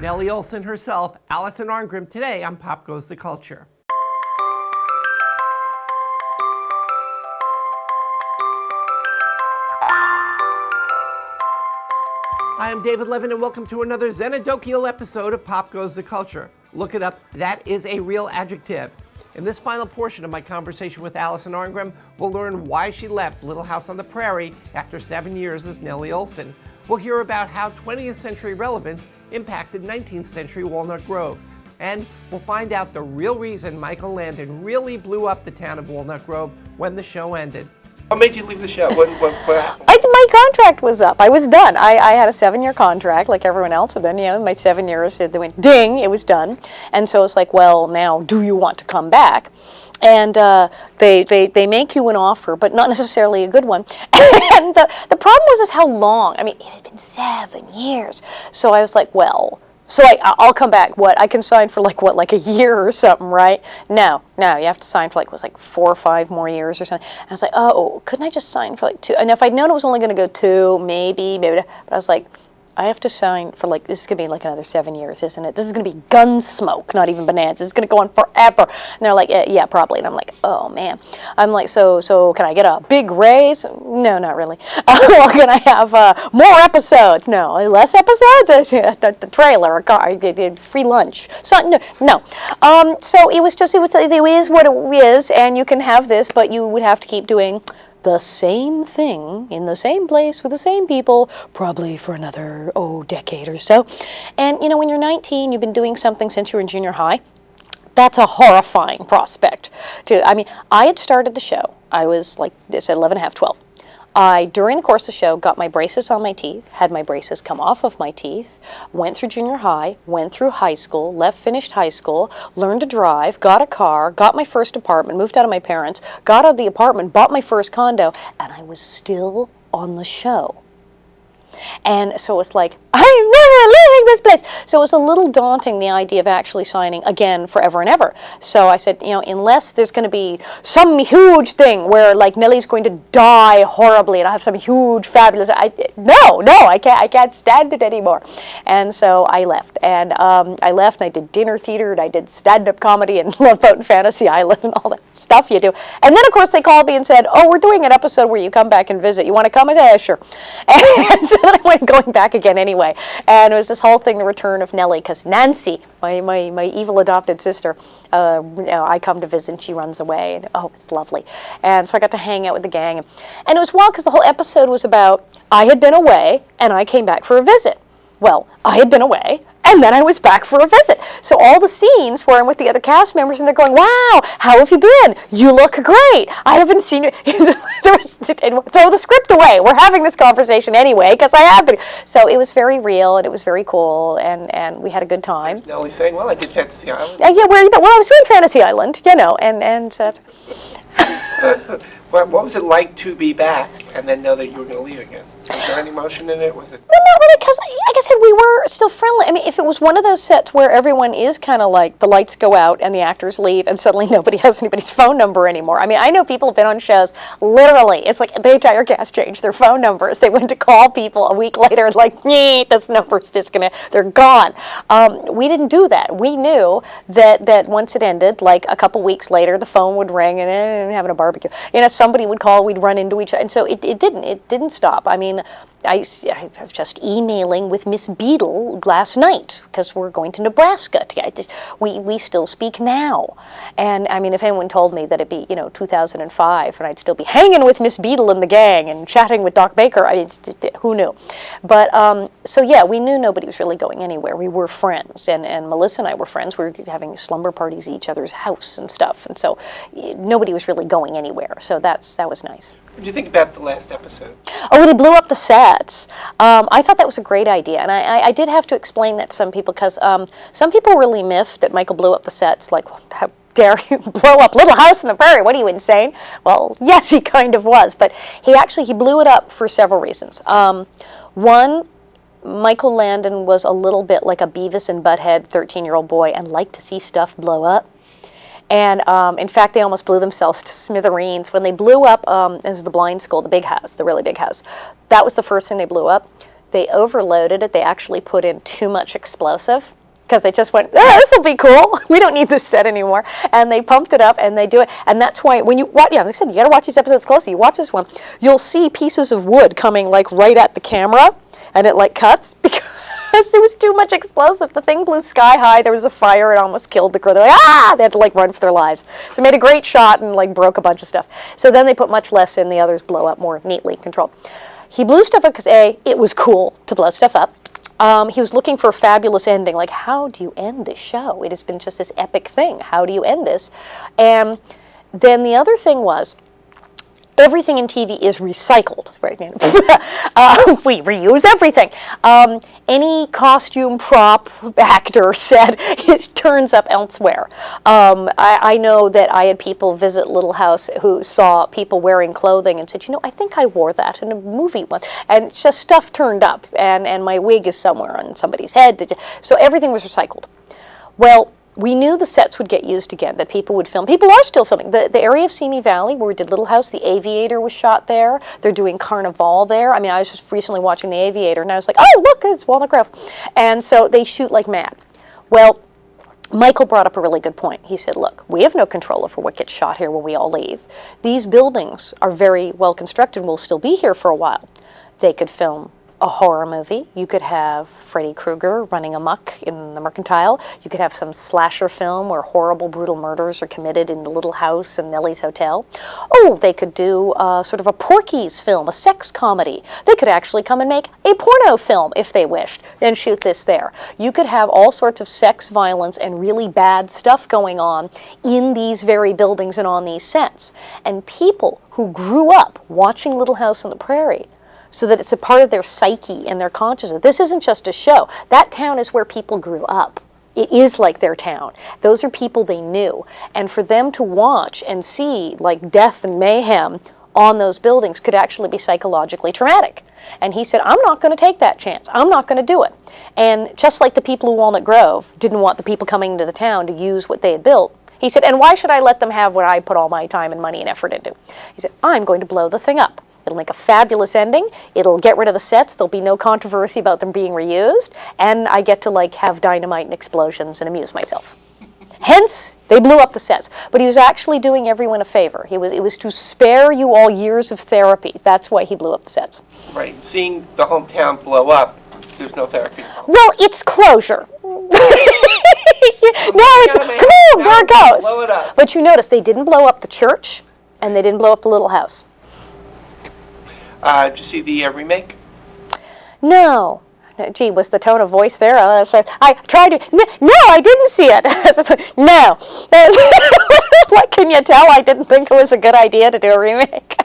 Nellie Olsen herself, Alison Arngrim, today on Pop Goes the Culture. I am David Levin, and welcome to another Xenodokial episode of Pop Goes the Culture. Look it up, that is a real adjective. In this final portion of my conversation with Alison Arngrim, we'll learn why she left Little House on the Prairie after 7 years as Nellie Olsen. We'll hear about how 20th century relevance impacted 19th century Walnut Grove. And we'll find out the real reason Michael Landon really blew up the town of Walnut Grove when the show ended. What made you leave the show? What happened? My contract was up. I was done. I had a 7-year contract like everyone else, and then, my 7 years, they went ding, it was done. And so it's like, well, now, do you want to come back? And they make you an offer, but not necessarily a good one. And the problem was how long. I mean, it had been 7 years. So I was like, well, so I'll come back. What, I can sign for like a year or something, right? No, you have to sign for 4 or 5 more years or something. And I was like, oh, couldn't I just sign for 2? And if I'd known it was only going to go 2, maybe, but I was like, I have to sign for this is going to be another 7 years, isn't it? This is going to be Gunsmoke, not even Bananas. It's going to go on forever. And they're like, yeah, probably. And I'm like, oh, man. I'm like, so can I get a big raise? No, not really. Well, can I have more episodes? No. Less episodes? The trailer, a car, free lunch. So, no. So it is what it is, and you can have this, but you would have to keep doing the same thing in the same place with the same people, probably for another, decade or so. And, when you're 19, you've been doing something since you were in junior high. That's a horrifying prospect. I had started the show. I was at 11 and a half, 12. I, during the course of the show, got my braces on my teeth, had my braces come off of my teeth, went through junior high, went through high school, finished high school, learned to drive, got a car, got my first apartment, moved out of my parents, got out of the apartment, bought my first condo, and I was still on the show. And so it's like, I'm never leaving this place. So it was a little daunting, the idea of actually signing again forever and ever. So I said, unless there's going to be some huge thing where Nellie's going to die horribly and I have some huge fabulous, I can't stand it anymore. And so I left. And I left and I did dinner theater and I did stand-up comedy and Love Boat and Fantasy Island and all that stuff you do. And then of course they called me and said, we're doing an episode where you come back and visit. You want to come? I said, yeah, sure. And so then I went going back again anyway. And it was this whole thing, the return of Nellie, because Nancy, my evil adopted sister, I come to visit and she runs away. And it's lovely. And so I got to hang out with the gang. And it was wild because the whole episode was about I had been away and I came back for a visit. Well, I had been away, and then I was back for a visit. So all the scenes where I'm with the other cast members, and they're going, wow, how have you been? You look great. I haven't seen you. Throw the script away. We're having this conversation anyway, because I have been. So it was very real, and it was very cool, and we had a good time. Nellie saying, well, I did Fantasy Island. Yeah, well, I was doing Fantasy Island, and what was it like to be back and then know that you were going to leave again? Was there any emotion in it? Was it? Well, not really, because, like I said, we were still friendly. I mean, if it was one of those sets where everyone is kind of like the lights go out and the actors leave and suddenly nobody has anybody's phone number anymore. I mean, I know people have been on shows, literally, it's like the entire cast changed their phone numbers. They went to call people a week later, this number's they're gone. We didn't do that. We knew that once it ended, a couple weeks later, the phone would ring and having a barbecue. Somebody would call, we'd run into each other. And so it didn't stop. I mean, I was just emailing with Miss Beadle last night because we're going to Nebraska. We still speak now. And, I mean, if anyone told me that it'd be, 2005 and I'd still be hanging with Miss Beadle and the gang and chatting with Doc Baker, who knew? But, so yeah, we knew nobody was really going anywhere. We were friends. And Melissa and I were friends. We were having slumber parties at each other's house and stuff. And so nobody was really going anywhere. So that was nice. What did you think about the last episode? Oh, they blew up the sets. I thought that was a great idea, and I did have to explain that to some people, because some people really miffed that Michael blew up the sets, how dare you blow up Little House on the Prairie? What are you, insane? Well, yes, he kind of was, but he blew it up for several reasons. One, Michael Landon was a little bit like a Beavis and Butthead 13-year-old boy and liked to see stuff blow up. And in fact, they almost blew themselves to smithereens. When they blew up, it was the blind school, the big house, the really big house. That was the first thing they blew up. They overloaded it. They actually put in too much explosive. because they just went, this will be cool. We don't need this set anymore. And they pumped it up, and they do it. And that's why when you watch, like I said, you got to watch these episodes closely. You watch this one, you'll see pieces of wood coming like right at the camera, and it like cuts because there was too much explosive. The thing blew sky high. There was a fire. It almost killed the crew. They're like, ah! They had to like run for their lives. So it made a great shot and like broke a bunch of stuff. So then they put much less in. The others blow up more neatly controlled. He blew stuff up because A, it was cool to blow stuff up. He was looking for a fabulous ending. Like, how do you end this show? It has been just this epic thing. How do you end this? And then the other thing was, everything in TV is recycled, right? We reuse everything. Any costume, prop, actor, set, it turns up elsewhere. I know that I had people visit Little House who saw people wearing clothing and said, I think I wore that in a movie once. And it's just stuff turned up, and my wig is somewhere on somebody's head. So everything was recycled. Well, we knew the sets would get used again, that people would film. People are still filming. The area of Simi Valley where we did Little House, the Aviator was shot there. They're doing Carnival there. I mean, I was just recently watching the Aviator, and I was like, oh, look, it's Walnut Grove. And so they shoot like mad. Well, Michael brought up a really good point. He said, look, we have no control over what gets shot here when we all leave. These buildings are very well constructed and will still be here for a while. They could film a horror movie. You could have Freddy Krueger running amok in the Mercantile. You could have some slasher film where horrible, brutal murders are committed in the Little House and Nellie's Hotel. Oh, they could do sort of a Porky's film, a sex comedy. They could actually come and make a porno film if they wished and shoot this there. You could have all sorts of sex, violence, and really bad stuff going on in these very buildings and on these sets. And people who grew up watching Little House on the Prairie, so that it's a part of their psyche and their consciousness. This isn't just a show. That town is where people grew up. It is like their town. Those are people they knew. And for them to watch and see like death and mayhem on those buildings could actually be psychologically traumatic. And he said, I'm not going to take that chance. I'm not going to do it. And just like the people of Walnut Grove didn't want the people coming into the town to use what they had built, he said, and why should I let them have what I put all my time and money and effort into? He said, I'm going to blow the thing up. It'll make a fabulous ending. It'll get rid of the sets. There'll be no controversy about them being reused. And I get to like have dynamite and explosions and amuse myself. Hence, they blew up the sets. But he was actually doing everyone a favor. It was to spare you all years of therapy. That's why he blew up the sets. Right. Seeing the hometown blow up, there's no therapy. Well, it's closure. Now it's, come on, there it goes. Blow it up. But you notice they didn't blow up the church, and they didn't blow up the Little House. Did you see the remake? No. Gee, was the tone of voice there? I tried to. No, I didn't see it. No. What can you tell? I didn't think it was a good idea to do a remake.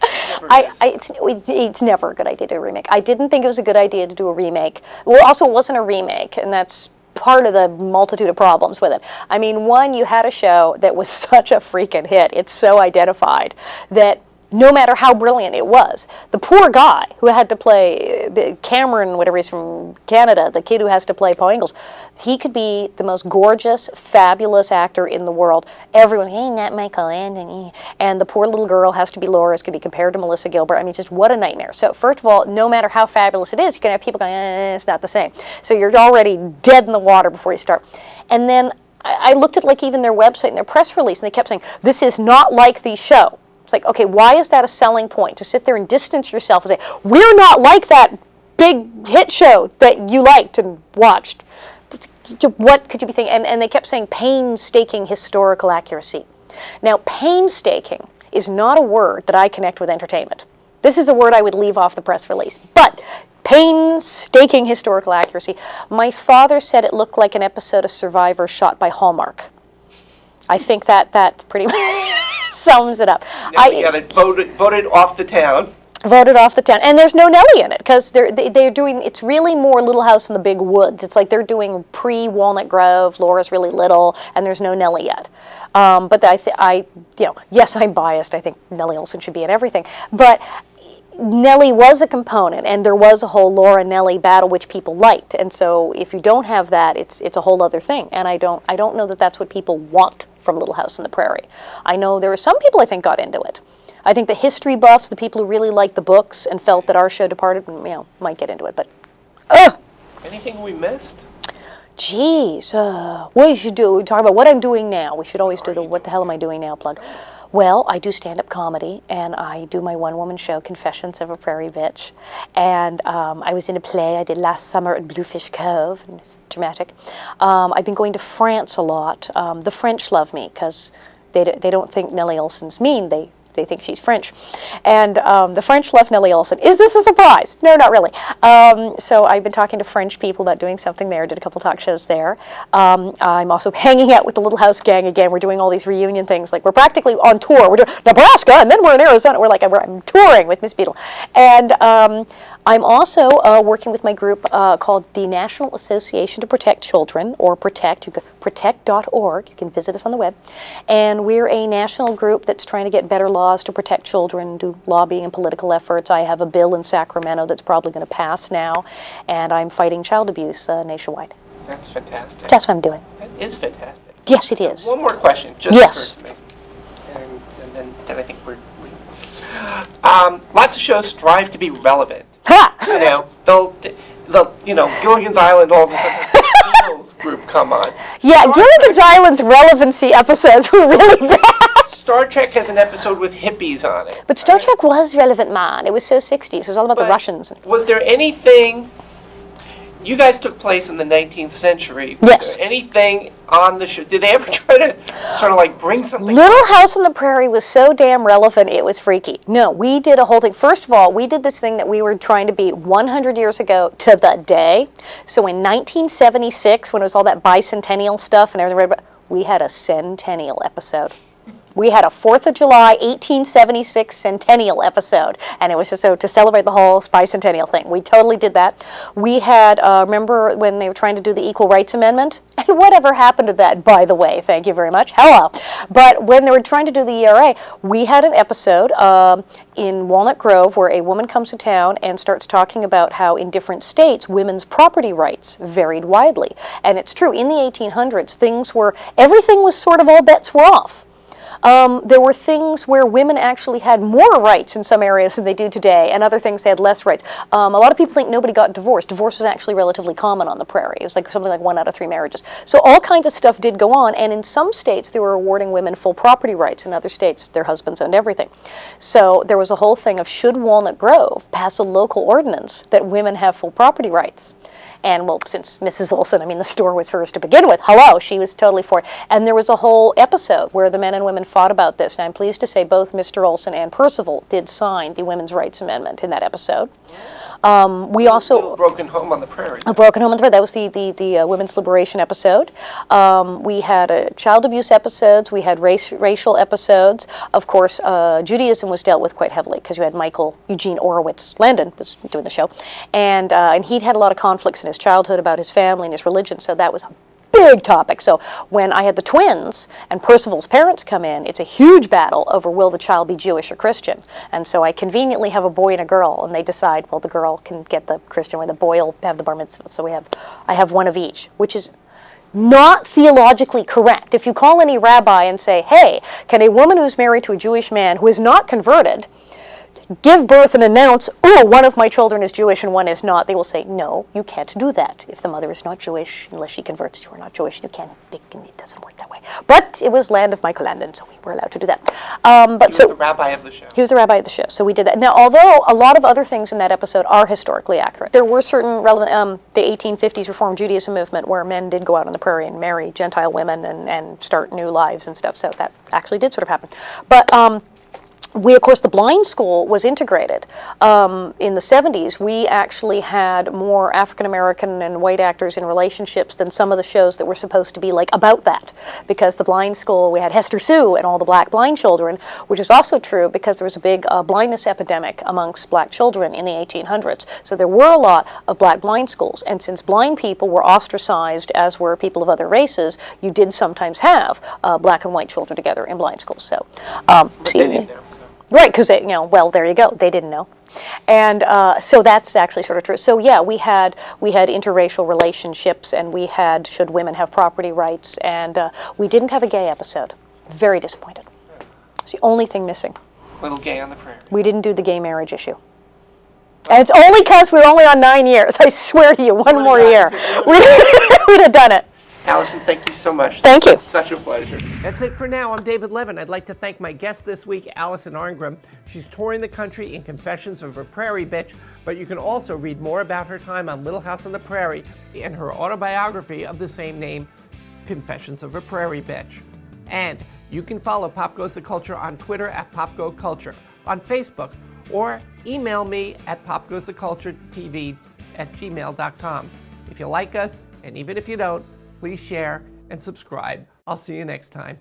It's never a good idea to do a remake. I didn't think it was a good idea to do a remake. Well, also, it wasn't a remake, and that's part of the multitude of problems with it. I mean, one, you had a show that was such a freaking hit. It's so identified that no matter how brilliant it was, the poor guy who had to play Cameron, whatever he's from Canada, the kid who has to play Paul Ingalls, he could be the most gorgeous, fabulous actor in the world. Everyone's, hey, not Michael Landon. And the poor little girl has to be Laura's, could be compared to Melissa Gilbert. I mean, just what a nightmare. So first of all, no matter how fabulous it is, you can have people going, it's not the same. So you're already dead in the water before you start. And then I looked at like even their website and their press release, and they kept saying, this is not like the show. It's like, okay, why is that a selling point? To sit there and distance yourself and say, we're not like that big hit show that you liked and watched. What could you be thinking? And they kept saying painstaking historical accuracy. Now, painstaking is not a word that I connect with entertainment. This is a word I would leave off the press release. But painstaking historical accuracy. My father said it looked like an episode of Survivor shot by Hallmark. I think that pretty much sums it up. Yeah, you got it voted off the town. Voted off the town. And there's no Nellie in it, because they're doing, it's really more Little House in the Big Woods. It's like they're doing pre-Walnut Grove, Laura's really little, and there's no Nellie yet. But yes, I'm biased. I think Nellie Olsen should be in everything. But Nellie was a component, and there was a whole Laura-Nellie battle which people liked. And so if you don't have that, it's a whole other thing. And I don't know that that's what people want from Little House on the Prairie. I know there are some people I think got into it. I think the history buffs, the people who really liked the books and felt that our show departed, might get into it. But anything we missed? Geez, what you should do, we talk about what I'm doing now. We should always do the what the hell am I doing now plug. Well, I do stand-up comedy, and I do my one-woman show, Confessions of a Prairie Bitch. And I was in a play I did last summer at Bluefish Cove, and it's dramatic. I've been going to France a lot. The French love me, because they don't think Nellie Olsen's mean. They think she's French. And the French love Nellie Olsen. Is this a surprise? No, not really. So I've been talking to French people about doing something there, did a couple talk shows there. I'm also hanging out with the Little House Gang again. We're doing all these reunion things. Like, we're practically on tour. We're doing Nebraska, and then we're in Arizona. I'm touring with Miss Beadle. And I'm also working with my group called the National Association to Protect Children, or Protect, protect.org. You can visit us on the web. And we're a national group that's trying to get better laws to protect children, do lobbying and political efforts. I have a bill in Sacramento that's probably going to pass now, and I'm fighting child abuse nationwide. That's fantastic. That's what I'm doing. That is fantastic. Yes, it is. One more question, just yes. occurred to me. And then I think we're lots of shows strive to be relevant. Ha! You know, they'll Gilligan's Island, all of a sudden the Beatles group come on. Yeah, Gilligan's Island's relevancy episodes were really bad. Star Trek has an episode with hippies on it. But Star Trek was relevant, man. It was so 60s. It was all about the Russians. Was there anything... You guys took place in the 19th century. Yes. There anything on the show? Did they ever try to sort of like bring something? Little House on the Prairie was so damn relevant, it was freaky. No, we did a whole thing. First of all, we did this thing that we were trying to be 100 years ago to the day. So in 1976, when it was all that bicentennial stuff and everything, we had a centennial episode. We had a 4th of July, 1876 centennial episode, and it was just so to celebrate the whole bicentennial thing. We totally did that. We had, remember when they were trying to do the Equal Rights Amendment? And whatever happened to that, by the way, thank you very much, hello. But when they were trying to do the ERA, we had an episode in Walnut Grove where a woman comes to town and starts talking about how in different states women's property rights varied widely. And it's true, in the 1800s, everything was sort of all bets were off. There were things where women actually had more rights in some areas than they do today, and other things they had less rights. A lot of people think nobody got divorced. Divorce was actually relatively common on the prairie. It was like something like 1 out of 3 marriages. So all kinds of stuff did go on, and in some states they were awarding women full property rights. In other states, their husbands owned everything. So there was a whole thing of should Walnut Grove pass a local ordinance that women have full property rights? And, well, since Mrs. Olsen, the store was hers to begin with. Hello, she was totally for it. And there was a whole episode where the men and women fought about this. And I'm pleased to say both Mr. Olsen and Percival did sign the Women's Rights Amendment in that episode. We also... Broken Home on the Prairie. A Broken Home on the Prairie. That was the Women's Liberation episode. We had child abuse episodes. We had racial episodes. Of course, Judaism was dealt with quite heavily because you had Michael Eugene Landon was doing the show. And he'd had a lot of conflicts in his childhood about his family and his religion, so that was a big topic. So when I had the twins and Percival's parents come in, it's a huge battle over will the child be Jewish or Christian. And so I conveniently have a boy and a girl, and they decide, well, the girl can get the Christian, or the boy will have the bar mitzvah. So I have one of each, which is not theologically correct. If you call any rabbi and say, hey, can a woman who's married to a Jewish man who is not converted give birth and announce, oh, one of my children is Jewish and one is not, they will say, no, you can't do that. If the mother is not Jewish, unless she converts, you are not Jewish. You can't, it doesn't work that way. But it was land of Michael Landon, so we were allowed to do that. He was the rabbi of the show. He was the rabbi of the show, so we did that. Now, although a lot of other things in that episode are historically accurate, there were certain relevant, the 1850s Reform Judaism movement where men did go out on the prairie and marry Gentile women and start new lives and stuff, so that actually did sort of happen. But of course, the blind school was integrated. In the 70s, we actually had more African-American and white actors in relationships than some of the shows that were supposed to be like about that. Because the blind school, we had Hester Sue and all the black blind children, which is also true because there was a big blindness epidemic amongst black children in the 1800s. So there were a lot of black blind schools. And since blind people were ostracized, as were people of other races, you did sometimes have black and white children together in blind schools. So, right, because well, there you go. They didn't know, and so that's actually sort of true. So yeah, we had interracial relationships, and we had should women have property rights, and we didn't have a gay episode. Very disappointed. It's the only thing missing. Little Gay on the Prairie. We didn't do the gay marriage issue. And it's only because we're only on 9 years. I swear to you, one more year. We'd have done it. Alison, thank you so much. Thank you. It's such a pleasure. That's it for now. I'm David Levin. I'd like to thank my guest this week, Alison Arngrim. She's touring the country in Confessions of a Prairie Bitch, but you can also read more about her time on Little House on the Prairie in her autobiography of the same name, Confessions of a Prairie Bitch. And you can follow Pop Goes the Culture on Twitter at PopGoCulture, on Facebook, or email me at popgoestheculturetv@gmail.com. If you like us, and even if you don't, please share and subscribe. I'll see you next time.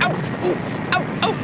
Ouch! Ooh, ow, ow.